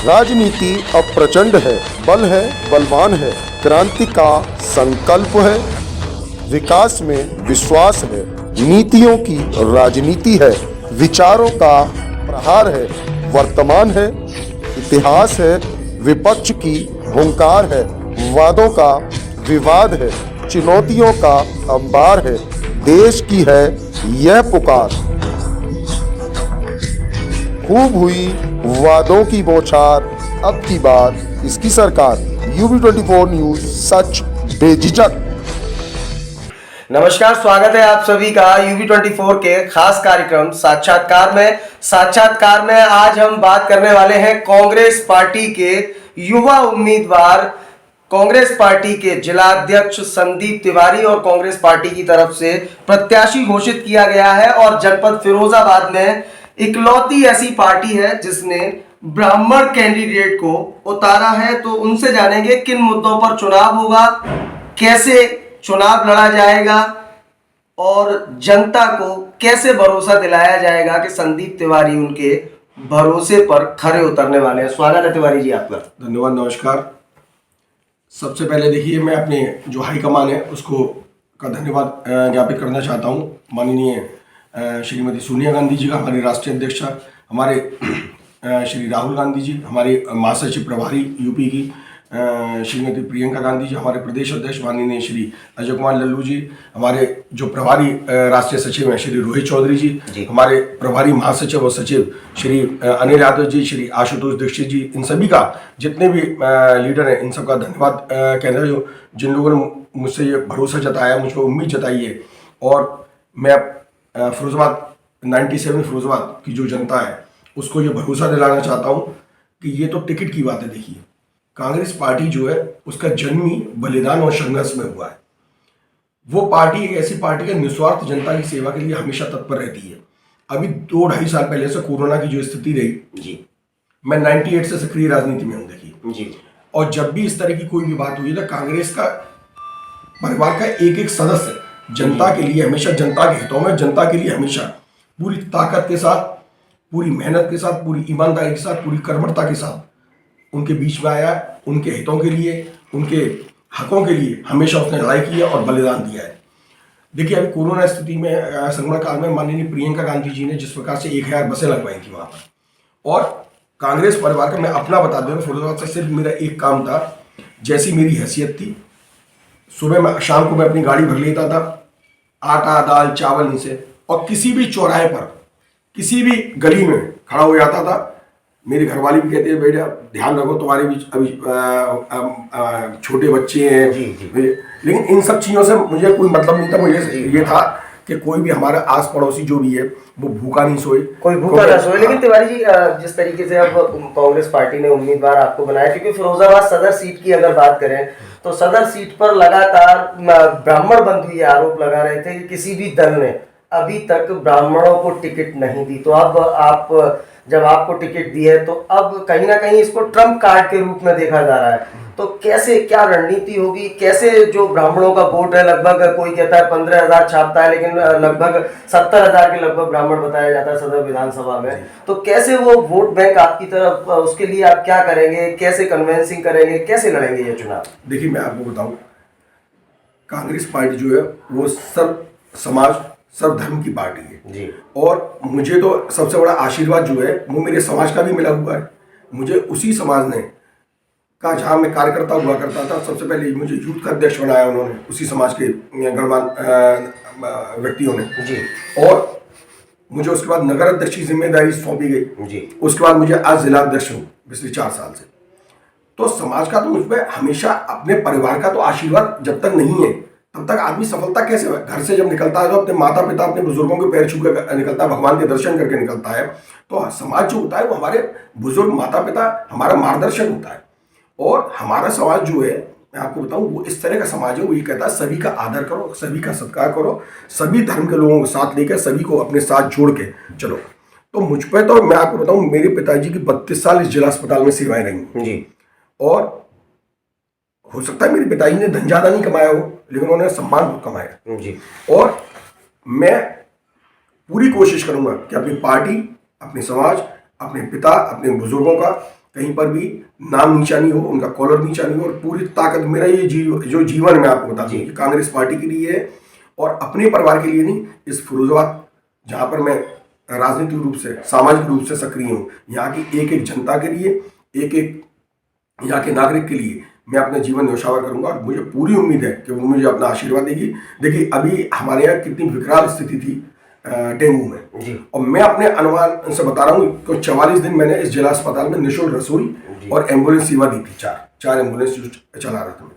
राजनीति अब प्रचंड है, बलवान है, क्रांति का संकल्प है, विकास में विश्वास है, नीतियों की राजनीति है, विचारों का प्रहार है, वर्तमान है, इतिहास है, विपक्ष की हुंकार है, वादों का विवाद है, चुनौतियों का अंबार है, देश की है यह पुकार। खूब हुई वादों की बौछार, अब की बात इसकी सरकार। UB24 न्यूज, सच बेझिझक। नमस्कार, स्वागत है आप सभी का UB24 के खास कार्यक्रम साक्षात्कार में। साक्षात्कार में आज हम बात करने वाले हैं कांग्रेस पार्टी के युवा उम्मीदवार, कांग्रेस पार्टी के जिला अध्यक्ष संदीप तिवारी और कांग्रेस पार्टी की तरफ से प्रत्याशी घोषित किया गया है। और जनपद फिरोजाबाद में इकलौती ऐसी पार्टी है जिसने ब्राह्मण कैंडिडेट को उतारा है। तो उनसे जानेंगे किन मुद्दों पर चुनाव होगा, कैसे चुनाव लड़ा जाएगा और जनता को कैसे भरोसा दिलाया जाएगा कि संदीप तिवारी उनके भरोसे पर खरे उतरने वाले हैं। स्वागत है तिवारी जी आपका। धन्यवाद, नमस्कार। सबसे पहले देखिए, मैं अपने जो हाईकमान है उसको का धन्यवाद ज्ञापित करना चाहता हूँ। माननीय श्रीमती सोनिया गांधी जी का, हमारे राष्ट्रीय अध्यक्ष, हमारे श्री राहुल गांधी जी, हमारे महासचिव प्रभारी यूपी की श्रीमती प्रियंका गांधी जी, हमारे प्रदेश अध्यक्ष माननीय श्री अजय कुमार लल्लू जी, हमारे जो प्रभारी राष्ट्रीय सचिव हैं श्री रोहित चौधरी जी, हमारे प्रभारी महासचिव और सचिव श्री अनिल यादव जी, श्री आशुतोष दीक्षित जी, इन सभी का, जितने भी लीडर हैं, इन सबका धन्यवाद कहना जो जिन लोगों ने मुझसे ये भरोसा जताया, मुझको उम्मीद जताई है। और मैं फिरोजाबाद 97 फिरोजाबाद की जो जनता है उसको ये भरोसा दिलाना चाहता हूँ कि ये तो टिकट की बात है। देखिए, कांग्रेस पार्टी जो है उसका जन्म ही बलिदान और संघर्ष में हुआ है। वो पार्टी एक ऐसी पार्टी है निस्वार्थ जनता की सेवा के लिए हमेशा तत्पर रहती है। अभी 2-2.5 साल पहले से कोरोना की जो स्थिति रही जी, मैं 98 से सक्रिय राजनीति में हूँ देखिए जी, और जब भी इस तरह की कोई भी बात हुई तो कांग्रेस का परिवार का एक एक सदस्य जनता के लिए हमेशा, जनता के हितों में, जनता के लिए हमेशा पूरी ताकत के साथ, पूरी मेहनत के साथ, पूरी ईमानदारी के साथ, पूरी कर्मठता के साथ उनके बीच में आया। उनके हितों के लिए, उनके हकों के लिए हमेशा उसने लड़ाई की है और बलिदान दिया है। देखिए, अभी कोरोना स्थिति में, संकट काल में माननीय प्रियंका गांधी जी ने जिस प्रकार से 1000 बसें लगवाई थी वहाँ पर, और कांग्रेस परिवार का मैं अपना बता दूँ, फिरोजाबाद से सिर्फ मेरा एक काम था। जैसी मेरी हैसियत थी, सुबह शाम को मैं अपनी गाड़ी भर लेता था, आटा दाल चावल इनसे, और किसी भी चौराहे पर, किसी भी गली में खड़ा हो जाता था। मेरी घरवाली भी कहती है, बेटा ध्यान रखो, तुम्हारे भी अभी छोटे बच्चे हैं। लेकिन इन सब चीज़ों से मुझे कोई मतलब नहीं था। मुझे ये था कि कोई भी हमारा आस पड़ोसी जो भी है वो भूखा नहीं सोए, कोई भूखा ना सोए। लेकिन तिवारी जी, जिस तरीके से अब कांग्रेस पार्टी ने उम्मीदवार आपको बनाया, क्योंकि फिरोजाबाद सदर सीट की अगर बात करें तो सदर सीट पर लगातार ब्राह्मण बंधु ये आरोप लगा रहे थे कि किसी भी दल ने अभी तक ब्राह्मणों को टिकट नहीं दी। तो अब आप, जब आपको टिकट दी है तो अब कहीं ना कहीं इसको ट्रम्प कार्ड के रूप में देखा जा रहा है। तो कैसे, क्या रणनीति होगी, कैसे जो ब्राह्मणों का वोट है, लगभग कोई कहता है 15,000 छापता है, लेकिन लगभग 70,000 के लगभग ब्राह्मण बताया जाता है सदर विधानसभा में। तो कैसे वो वोट बैंक आपकी तरफ, उसके लिए आप क्या करेंगे, कैसे कन्वेंसिंग करेंगे, कैसे लड़ेंगे ये चुनाव? देखिए, मैं आपको बताऊं, कांग्रेस पार्टी जो है वो सर्व समाज, सर्व धर्म की पार्टी है जी। और मुझे तो सबसे बड़ा आशीर्वाद जो है वो मेरे समाज का भी मिला हुआ है। मुझे उसी समाज ने का, जहाँ मैं कार्यकर्ता हुआ करता था, सबसे पहले मुझे यूथ का अध्यक्ष बनाया उन्होंने, उसी समाज के गणमान्य व्यक्तियों ने जी। और मुझे उसके बाद नगर अध्यक्ष की जिम्मेदारी सौंपी गई जी। उसके बाद मुझे आज जिला अध्यक्ष हूँ पिछले 4 साल से। तो समाज का तो मुझमें हमेशा, अपने परिवार का तो आशीर्वाद जब तक नहीं है तब तक आदमी सफलता कैसे, घर से जब निकलता है तो अपने माता पिता, अपने बुजुर्गों के पैर छू कर निकलता है, भगवान के दर्शन करके निकलता है। तो समाज जो होता है वो हमारे बुजुर्ग, माता पिता, हमारा मार्गदर्शन होता है। और हमारा समाज जो है, मैं आपको बताऊं, वो इस तरह का समाज है, वो ये कहता है सभी का आदर करो, सभी का सत्कार करो, सभी धर्म के लोगों को साथ लेकर, सभी को अपने साथ जोड़ के चलो। तो मुझ पर तो मैं आपको बताऊं, मेरे पिताजी की 32 साल इस जिला अस्पताल में सेवाएं रही जी। और हो सकता है मेरे पिताजी ने धन ज्यादा नहीं कमाया हो, लेकिन उन्होंने सम्मान बहुत कमाया जी। और मैं पूरी कोशिश करूंगा कि अपनी पार्टी, अपने समाज, अपने पिता, अपने बुजुर्गों का कहीं पर भी नाम नीचा नहीं हो, उनका कॉलर नीचा नहीं हो, और पूरी ताकत मेरा ये जो जीवन मैं आपको बता दूं कि कांग्रेस पार्टी के लिए है और अपने परिवार के लिए नहीं। इस फिरोजाबाद जहाँ पर मैं राजनीतिक रूप से, सामाजिक रूप से सक्रिय हूँ, यहाँ की एक एक जनता के लिए, एक एक यहाँ के नागरिक के लिए मैं अपना जीवन न्यौछावर करूंगा और मुझे पूरी उम्मीद है कि वो मुझे अपना आशीर्वाद देगी। देखिए अभी हमारे यहाँ कितनी विकराल स्थिति थी डेंगू में, और मैं अपने अनुमान से बता रहा हूँ कि 44 दिन मैंने इस जिला अस्पताल में निःशुल्क रसोई और एम्बुलेंस सेवा दी थी। चार एम्बुलेंस चला रहा था मैं।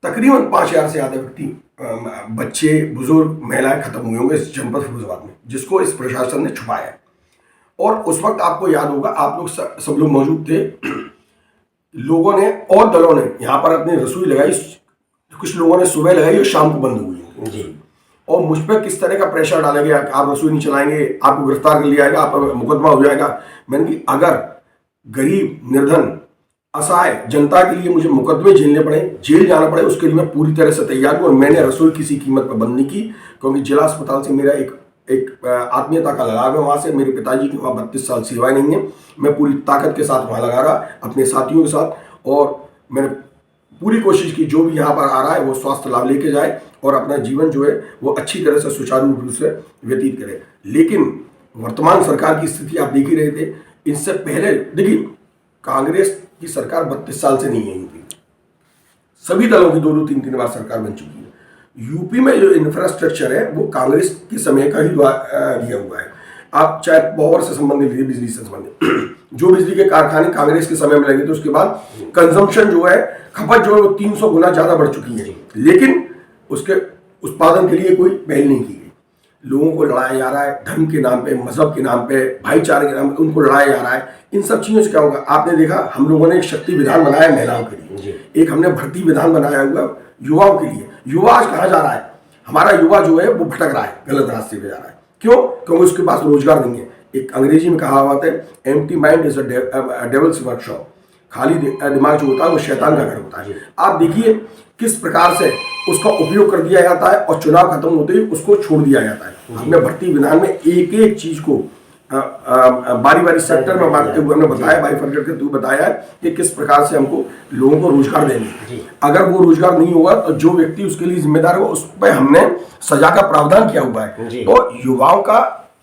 तकरीबन 5000 से ज़्यादा व्यक्ति, बच्चे, बुजुर्ग, महिलाएं खत्म हुए होंगे इस जनपद फिरोजाबाद में, जिसको इस प्रशासन ने छुपाया। और उस वक्त आपको याद होगा, आप लोग सब लोग मौजूद थे, लोगों ने और दलों ने यहाँ पर अपनी रसोई लगाई। कुछ लोगों ने सुबह लगाई और शाम को बंद हुई जी। और मुझ पर किस तरह का प्रेशर डाला गया कि आप रसोई नहीं चलाएंगे, आपको गिरफ्तार कर लिया जाएगा, आप पर मुकदमा हो जाएगा। मैंने कहा अगर गरीब, निर्धन, असहाय जनता के लिए मुझे मुकदमे झेलने पड़े, जेल जाना पड़े, उसके लिए मैं पूरी तरह से तैयार हूँ। और मैंने रसोई किसी कीमत पर बंद नहीं की, क्योंकि जिला अस्पताल से मेरा एक आत्मीयता का लगाव है। वहाँ से मेरे पिताजी की वहाँ 32 साल सेवाएं नहीं है। मैं पूरी ताकत के साथ वहाँ लगा रहा अपने साथियों के साथ, और मैंने पूरी कोशिश की जो भी यहाँ पर आ रहा है वो स्वास्थ्य लाभ लेके जाए और अपना जीवन जो है वो अच्छी तरह से सुचारू रूप से व्यतीत करे। लेकिन वर्तमान सरकार की स्थिति आप देख ही रहे थे। इससे पहले देखिए, कांग्रेस की सरकार 32 साल से नहीं है यूपी में, सभी दलों की 2-2, 3-3 बार सरकार बन चुकी है। यूपी में जो इंफ्रास्ट्रक्चर है वो कांग्रेस के समय का ही दिया हुआ है। आप चाहे पावर से संबंधित, बिजली से संबंधित, जो बिजली के कारखाने कांग्रेस के समय में लगे थे, उसके बाद कंजम्पशन जो है, खपत जो है वो 300 गुना ज्यादा बढ़ चुकी है, लेकिन उसके उत्पादन के लिए कोई पहल नहीं की गई। लोगों को लड़ाया जा रहा है धर्म के नाम पे, मजहब के नाम पे, भाईचारे के नाम पे, उनको लड़ाया जा रहा है। इन सब चीजों से क्या होगा? आपने देखा, हम लोगों ने एक शक्ति विधान बनाया महिलाओं के लिए, एक हमने भर्ती विधान बनाया हुआ युवाओं के लिए। युवा आज कहाँ जा रहा है? हमारा युवा जो है वो भटक रहा है, गलत रास्ते पे जा रहा है। क्यों? क्योंकि उसके पास रोजगार नहीं है। एक अंग्रेजी में कहावत है, empty mind is a devils workshop. खाली दिमाग जो होता है वो शैतान का घर होता है। आप देखिए किस प्रकार से उसका उपयोग कर दिया जाता है और चुनाव खत्म होते ही उसको छोड़ दिया जाता है। हमने भर्ती विधान में एक एक चीज को बारी बारी सेक्टर में बांटते हुए हमने बताया, बाइफरकेट करते हुए बताया है कि किस प्रकार से हमको लोगों को रोजगार देंगे। अगर वो रोजगार नहीं होगा तो जो व्यक्ति उसके लिए जिम्मेदार हो उस पर हमने सजा का प्रावधान किया हुआ है। तो युवाओं का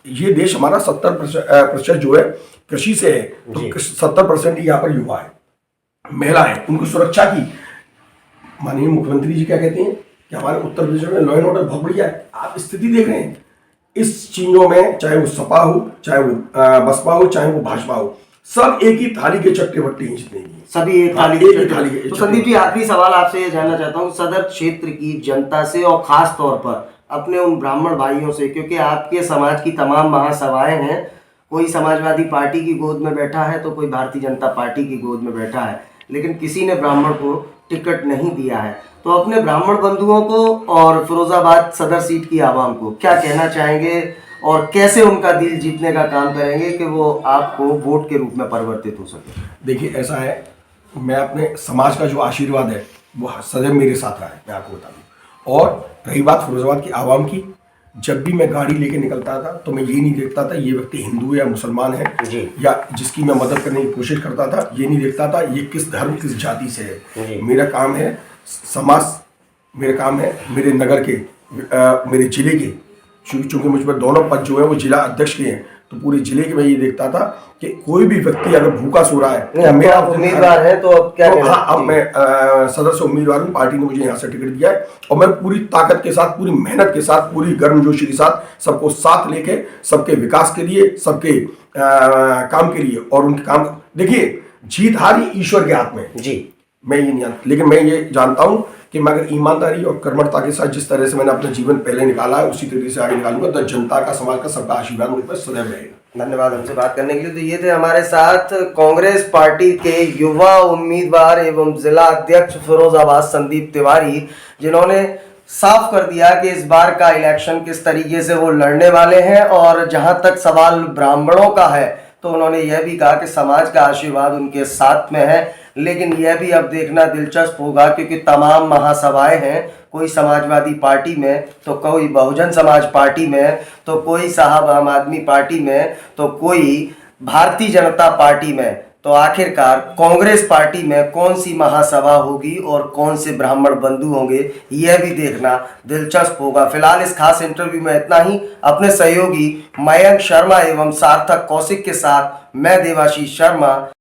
ये देश हमारा 70% जो है कृषि से है, तो 70% यहाँ पर युवा है, महिला है। उनको सुरक्षा की माननीय मुख्यमंत्री जी क्या कहते हैं कि हमारे उत्तर प्रदेश में लॉ एंड ऑर्डर बहुत बढ़िया है। आप स्थिति देख रहे हैं इस चीजों में, चाहे वो सपा हो, चाहे वो बसपा हो, चाहे वो भाजपा हो, सब एक ही थाली के चट्टे बट्टे हैं, जितने भी सभी एक थाली के। तो संदीप जी, आखिरी सवाल आपसे ये जानना चाहता हूँ सदर क्षेत्र की जनता से और खास तौर पर अपने उन ब्राह्मण भाइयों से, क्योंकि आपके समाज की तमाम महासभाएं हैं, कोई समाजवादी पार्टी की गोद में बैठा है तो कोई भारतीय जनता पार्टी की गोद में बैठा है, लेकिन किसी ने ब्राह्मण को टिकट नहीं दिया है। तो अपने ब्राह्मण बंधुओं को और फिरोजाबाद सदर सीट की आवाम को क्या कहना चाहेंगे और कैसे उनका दिल जीतने का काम करेंगे कि वो आपको वोट के रूप में परिवर्तित हो सके? देखिए ऐसा है, मैं अपने समाज का जो आशीर्वाद है वो सदैव मेरे साथ रहा है, मैं आपको बता दूं। और रही बात फिरोजाबाद की आवाम की, जब भी मैं गाड़ी लेके निकलता था तो मैं ये नहीं देखता था ये व्यक्ति हिंदू या मुसलमान है या जिसकी मैं मदद करने की कोशिश करता था, ये नहीं देखता था ये किस धर्म किस जाति से है। मेरा काम है समाज, मेरा काम है मेरे नगर के, मेरे जिले के, चूंकि मुझ पर दोनों पद जो है वो जिला अध्यक्ष के हैं, तो पूरे जिले के मैं ये देखता था कि कोई भी व्यक्ति अगर भूखा सो रहा है, मेरा उम्मीदवार है तो अब क्या कहना? हाँ, अब मैं सदर से उम्मीदवार हूँ, पार्टी ने मुझे यहाँ से टिकट दिया है और मैं पूरी ताकत के साथ, पूरी मेहनत के साथ, पूरी गर्मजोशी के साथ सबको साथ लेके सबके विकास के लिए, सबके काम के लिए, और उनके काम, देखिए जीत हारी ईश्वर के हाथ में जी, मैं ये नहीं जानता, लेकिन मैं ये जानता हूँ कि मैं अगर ईमानदारी और कर्मठता के साथ जिस तरह से मैंने अपना जीवन पहले निकाला है उसी तरीके से आगे निकालूंगा, तो जनता का, समाज का, सबका आशीर्वाद मुझ पर सदैव रहेगा। धन्यवाद हमसे बात करने के लिए। तो ये थे हमारे साथ कांग्रेस पार्टी के युवा उम्मीदवार एवं जिला अध्यक्ष फिरोजाबाद संदीप तिवारी, जिन्होंने साफ कर दिया कि इस बार का इलेक्शन किस तरीके से वो लड़ने वाले हैं। और जहां तक सवाल ब्राह्मणों का है तो उन्होंने यह भी कहा कि समाज का आशीर्वाद उनके साथ में है, लेकिन यह भी अब देखना दिलचस्प होगा क्योंकि तमाम महासभाएं हैं, कोई समाजवादी पार्टी में तो कोई बहुजन समाज पार्टी में तो कोई साहब आम आदमी पार्टी में तो कोई भारतीय जनता पार्टी में। तो आखिरकार कांग्रेस पार्टी में कौन सी महासभा होगी और कौन से ब्राह्मण बंधु होंगे, यह भी देखना दिलचस्प होगा। फिलहाल इस खास इंटरव्यू में इतना ही। अपने सहयोगी मयंक शर्मा एवं सार्थक कौशिक के साथ मैं देवाशीष शर्मा।